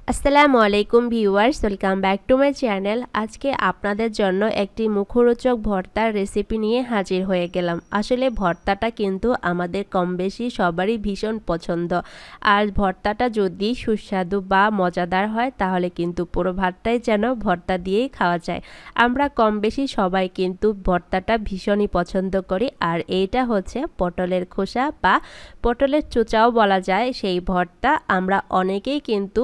আসসালামু আলাইকুম viewers, welcome back to my channel. আজকে আপনাদের জন্য একটি মুখরোচক ভর্তার রেসিপি নিয়ে হাজির হয়ে গেলাম। আসলে ভর্তাটা কিন্তু আমাদের কম বেশি সবারই ভীষণ পছন্দ। আর ভর্তাটা যদি সুস্বাদু বা মজাদার হয় তাহলে কিন্তু পুরো ভাতটাই যেন ভর্তা দিয়েই খাওয়া যায়। আমরা কম বেশি সবাই কিন্তু ভর্তাটা ভীষণই পছন্দ করি। আর এইটা হচ্ছে পটলের খোসা বা পটলের চোচাও বলা যায়। সেই ভর্তা আমরা অনেকেই কিন্তু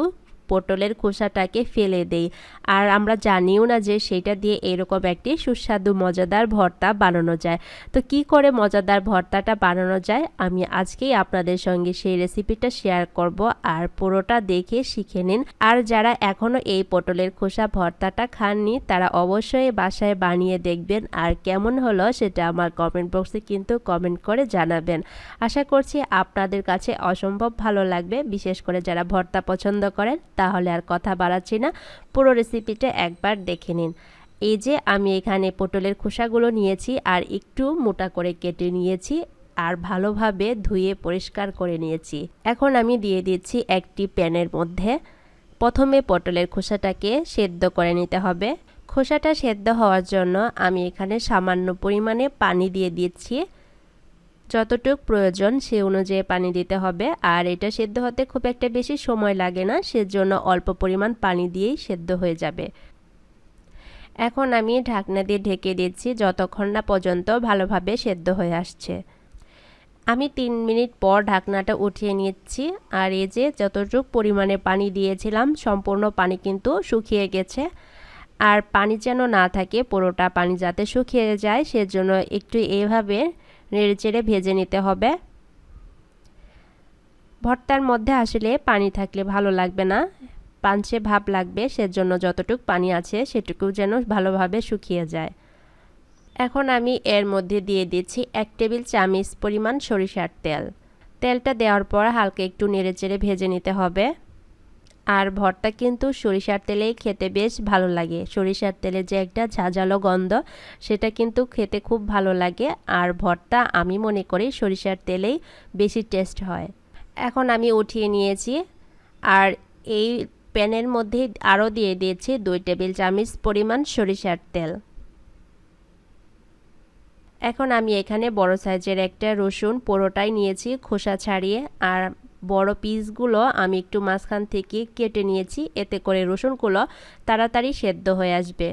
পটলের খোসাটাকে ফেলে দেই, আর আমরা জানিও না যে সেটা দিয়ে এরকম একটি সুস্বাদু মজাদার ভর্তা বানানো যায়। তো কি করে মজাদার ভর্তাটা বানানো যায় আমি আজকেই আপনাদের সঙ্গে সেই রেসিপিটা শেয়ার করব, আর পুরোটা দেখে শিখে নিন। আর যারা এখনো এই পটলের খোসা ভর্তাটা খাননি তারা অবশ্যই বাসায় বানিয়ে দেখবেন, আর কেমন হলো সেটা আমার কমেন্ট বক্সে কিন্তু কমেন্ট করে জানাবেন। আশা করছি আপনাদের কাছে অসম্ভব ভালো লাগবে, বিশেষ করে যারা ভর্তা পছন্দ করেন। তাহলে আর কথা বাড়াচ্ছি না, পুরো রেসিপিটা একবার দেখে নিন। এই যে আমি এখানে পটলের খোসাগুলো নিয়েছি আর একটু মোটা করে কেটে নিয়েছি, আর ভালোভাবে ধুয়ে পরিষ্কার করে নিয়েছি। এখন আমি দিয়ে দিচ্ছি একটি প্যানের মধ্যে। প্রথমে পটলের খোসাটাকে সেদ্ধ করে নিতে হবে। খোসাটা সেদ্ধ হওয়ার জন্য আমি এখানে সামান্য পরিমাণে পানি দিয়ে দিচ্ছি। যতটুক প্রয়োজন সে অনুযায়ী পানি দিতে হবে, আর এটা সেদ্ধ হতে খুব একটা বেশি সময় লাগে না, সেজন্য অল্প পরিমাণ পানি দিয়েই সেদ্ধ হয়ে যাবে। এখন আমি ঢাকনা দিয়ে ঢেকে দিচ্ছি যতক্ষণ না পর্যন্ত ভালোভাবে সেদ্ধ হয়ে আসছে। আমি 3 মিনিট পর ঢাকনাটা উঠিয়ে নিচ্ছি, আর এই যে যতটুক পরিমাণে পানি দিয়েছিলাম সম্পূর্ণ পানি কিন্তু শুকিয়ে গেছে। আর পানি যেন না থাকে, পুরোটা পানি যাতে শুকিয়ে যায় সেজন্য একটু এইভাবে নেড়েচেড়ে ভেজে নিতে হবে। ভর্তার মধ্যে আসলে পানি থাকলে ভালো লাগবে না, পাঞ্চে ভাব লাগবে, সেজন্য যতটুকু পানি আছে সেটুকু যেন ভালোভাবে শুকিয়ে যায়। এখন আমি এর মধ্যে দিয়ে দিচ্ছি 1 টেবিল চামচ পরিমাণ সরিষার তেল। তেলটা দেওয়ার পর হালকা একটু নেড়েচেড়ে ভেজে নিতে হবে। আর ভর্তা কিন্তু সরিষার তেলেই খেতে বেশ ভালো লাগে। সরিষার তেলে যে একটা ঝাঁঝালো গন্ধ সেটা কিন্তু খেতে খুব ভালো লাগে, আর ভর্তা আমি মনে করি সরিষার তেলেই বেশি টেস্ট হয়। এখন আমি উঠিয়ে নিয়েছি, আর এই প্যানের মধ্যে আরও দিয়ে দিয়েছি 2 টেবিল চামচ পরিমাণ সরিষার তেল। এখন আমি এখানে বড় সাইজের একটা রসুন পুরোটাই নিয়েছি খোসা ছাড়িয়ে, আর বড় পিসগুলো আমি একটু মাঝখান থেকে কেটে নিয়েছি, এতে করে রসুনগুলো তাড়াতাড়ি সেদ্ধ হয়ে আসবে।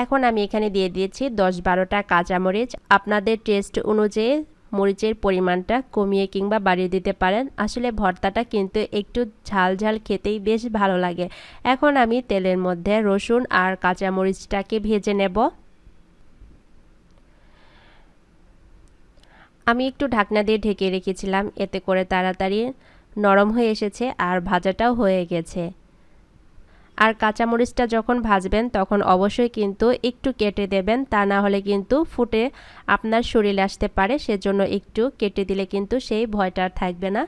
এখন আমি এখানে দিয়ে দিয়েছি 10-12টা কাঁচামরিচ। আপনাদের টেস্ট অনুযায়ী মরিচের পরিমাণটা কমিয়ে কিংবা বাড়িয়ে দিতে পারেন। আসলে ভর্তাটা কিন্তু একটু ঝাল ঝাল খেতেই বেশ ভালো লাগে। এখন আমি তেলের মধ্যে রসুন আর কাঁচামরিচটাকে ভেজে নেব। আমি একটু ঢাকনা দিয়ে ঢেকে রেখেছিলাম, এতে করে তাড়াতাড়ি নরম হয়ে এসেছে আর ভাজাটাও হয়ে গেছে। আর কাঁচামরিচটা যখন ভাজবেন তখন অবশ্যই কিন্তু একটু কেটে দেবেন, তা না হলে কিন্তু ফুটে আপনার শরীরে আসতে পারে, সেজন্য একটু কেটে দিলে কিন্তু সেই ভয়টা থাকবে না।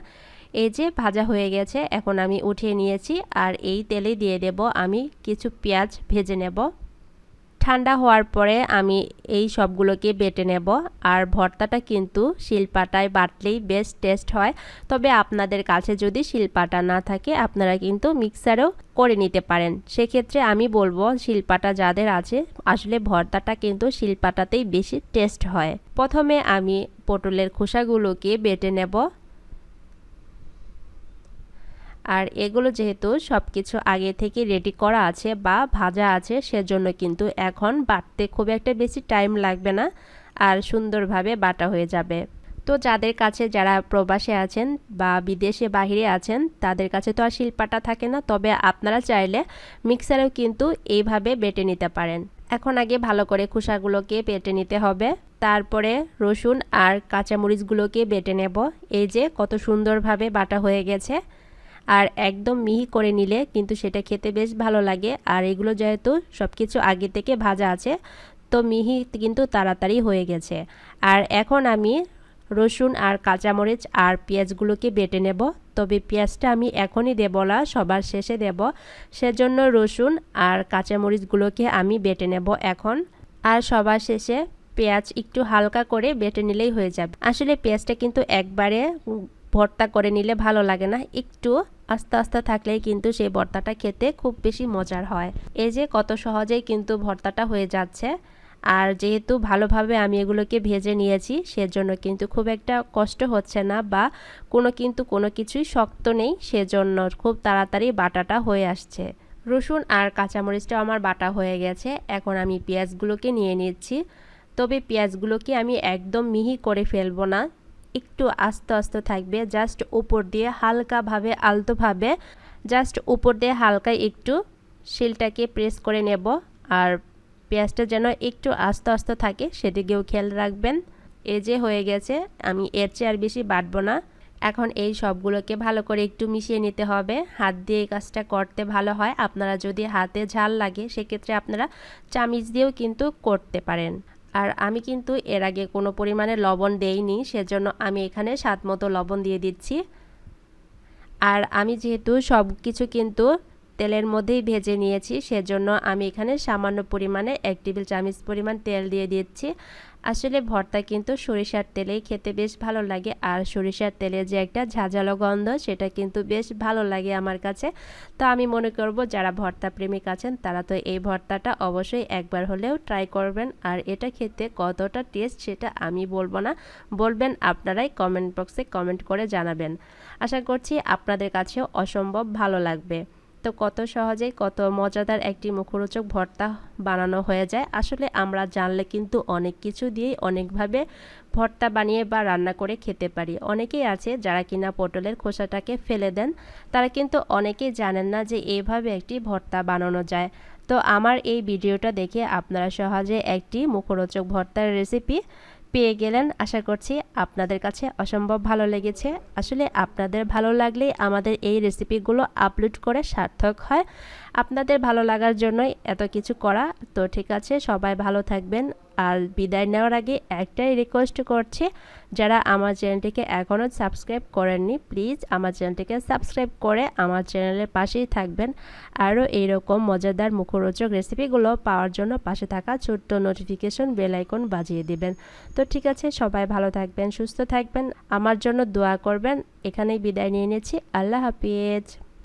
এই যে ভাজা হয়ে গেছে, এখন আমি উঠিয়ে নিয়েছি, আর এই তেলে দিয়ে দেব আমি কিছু পেঁয়াজ ভেজে নেব। ঠান্ডা হওয়ার পরে আমি এই সবগুলোকে বেটে নেব। আর ভর্তাটা কিন্তু শিলপাটায় বাটলেই বেশ টেস্ট হয়, তবে আপনাদের কাছে যদি শিলপাটা না থাকে আপনারা কিন্তু মিক্সারেও করে নিতে পারেন। সেক্ষেত্রে আমি বলবো শিলপাটা যাদের আছে, আসলে ভর্তাটা কিন্তু শিলপাটাতেই বেশি টেস্ট হয়। প্রথমে আমি পটলের খোসাগুলোকে বেটে নেব, আর এগুলো যেহেতু সব কিছু আগে থেকে রেডি করা আছে বা ভাজা আছে সেজন্য কিন্তু এখন বাটতে খুব একটা বেশি টাইম লাগবে না, আর সুন্দরভাবে বাটা হয়ে যাবে। তো যাদের কাছে যারা প্রবাসে আছেন বা বিদেশে বাহিরে আছেন তাদের কাছে তো আর শিলপাটা থাকে না, তবে আপনারা চাইলে মিক্সারেও কিন্তু এইভাবে বেটে নিতে পারেন। এখন আগে ভালো করে খোসাগুলোকে বেটে নিতে হবে, তারপরে রসুন আর কাঁচামরিচগুলোকে বেটে নেব। এই যে কত সুন্দরভাবে বাটা হয়ে গেছে, আর একদম মিহি করে নিলে কিন্তু সেটা খেতে বেশ ভালো লাগে। আর এগুলো যেহেতু সব কিছু আগে থেকে ভাজা আছে তো মিহি কিন্তু তাড়াতাড়ি হয়ে গেছে। আর এখন আমি রসুন আর কাঁচামরিচ আর পেঁয়াজগুলোকে বেটে নেব, তবে পেঁয়াজটা আমি এখনই দেব না, সবার শেষে দেব, সেজন্য রসুন আর কাঁচামরিচগুলোকে আমি বেটে নেব এখন। আর সবার শেষে পেঁয়াজ একটু হালকা করে বেটে নিলেই হয়ে যাবে। আসলে পেঁয়াজটা কিন্তু একবারে ভর্তা করে নিলে ভালো লাগে না, একটু আস্তে আস্তে থাকলেই কিন্তু সেই ভর্তাটা খেতে খুব বেশি মজার হয়। এই যে কত সহজেই কিন্তু ভর্তাটা হয়ে যাচ্ছে। আর যেহেতু ভালোভাবে আমি এগুলোকে ভেজে নিয়েছি সেজন্য কিন্তু খুব একটা কষ্ট হচ্ছে না বা কোনো কিছুই শক্ত নেই, সেজন্য খুব তাড়াতাড়ি বাটাটা হয়ে আসছে। রসুন আর কাঁচামরিচটা আমার বাটা হয়ে গেছে। এখন আমি পেঁয়াজগুলোকে নিয়ে নিচ্ছি। তবে পেঁয়াজগুলোকে আমি একদম মিহি করে ফেলবো না, একটু আস্তে আস্তে থাকবে, জাস্ট উপর দিয়ে হালকাভাবে আলতোভাবে জাস্ট উপর দিয়ে হালকা একটু শিলটাকে প্রেস করে নেব। আর পেঁয়াজটা যেন একটু আস্তে আস্তে থাকে সেদিকেও খেয়াল রাখবেন। এই যে হয়ে গেছে, আমি এর চেয়ে আর বেশি বাটবো না। এখন এই সবগুলোকে ভালো করে একটু মিশিয়ে নিতে হবে। হাত দিয়ে এই কাজটা করতে ভালো হয়। আপনারা যদি হাতে ঝাল লাগে সেক্ষেত্রে আপনারা চামিচ দিয়েও কিন্তু করতে পারেন। আর আমি কিন্তু এর আগে কোনো পরিমাণে লবণ দেইনি, সেজন্য আমি এখানে স্বাদ মতো লবণ দিয়ে দিচ্ছি। আর আমি যেহেতু সব কিছু কিন্তু তেলের মধ্যেই ভেজে নিয়েছি সেজন্য আমি এখানে সামান্য পরিমাণে 1 টেবিল চামচ পরিমাণ তেল দিয়ে দিচ্ছি। আসলে ভর্তা কিন্তু সরিষার তেলেই খেতে বেশ ভালো লাগে, আর সরিষার তেলে যে একটা ঝাঁঝালো গন্ধ সেটা কিন্তু বেশ ভালো লাগে আমার কাছে। তো আমি মনে করব যারা ভর্তা প্রেমিক আছেন তারা তো এই ভর্তাটা অবশ্যই একবার হলেও ট্রাই করবেন। আর এটা খেতে কতটা টেস্ট সেটা আমি বলবো না, বলবেন আপনারাই কমেন্ট বক্সে কমেন্ট করে জানাবেন। আশা করছি আপনাদের কাছেও অসম্ভব ভালো লাগবে। তো কত সহজেই কত মজাদার একটি মুখরোচক ভর্তা বানানো হয়ে যায়। আসলে আমরা জানলে কিন্তু অনেক কিছু দিয়েই অনেকভাবে ভর্তা বানিয়ে বা রান্না করে খেতে পারি। অনেকেই আছে যারা কিনা পটলের খোসাটাকে ফেলে দেন, তারা কিন্তু অনেকেই জানেন না যে এইভাবে একটি ভর্তা বানানো যায়। তো আমার এই ভিডিওটা দেখে আপনারা সহজে একটি মুখরোচক ভর্তার রেসিপি পেয়ে গেলেন। আশা করছি আপনাদের কাছে অসম্ভব ভালো লেগেছে। আসলে আপনাদের ভালো লাগলেই আমাদের এই রেসিপিগুলো আপলোড করে সার্থক হয়। আপনাদের ভালো লাগার জন্যই এত কিছু করা। তো ঠিক আছে, সবাই ভালো থাকবেন। আর বিদায় নেওয়ার আগে একটাই রিকোয়েস্ট করছি, যারা আমার চ্যানেলটিকে এখনও সাবস্ক্রাইব করেননি প্লিজ আমার চ্যানেলটিকে সাবস্ক্রাইব করে আমার চ্যানেলের পাশেই থাকবেন। আরও এইরকম মজাদার মুখরোচক রেসিপিগুলো পাওয়ার জন্য পাশে থাকা ছোট্ট নোটিফিকেশন বেল আইকন বাজিয়ে দিবেন। তো ঠিক আছে, সবাই ভালো থাকবেন, সুস্থ থাকবেন, আমার জন্য দোয়া করবেন। এখানেই বিদায় নিয়ে নিচ্ছি। আল্লাহ হাফিজ।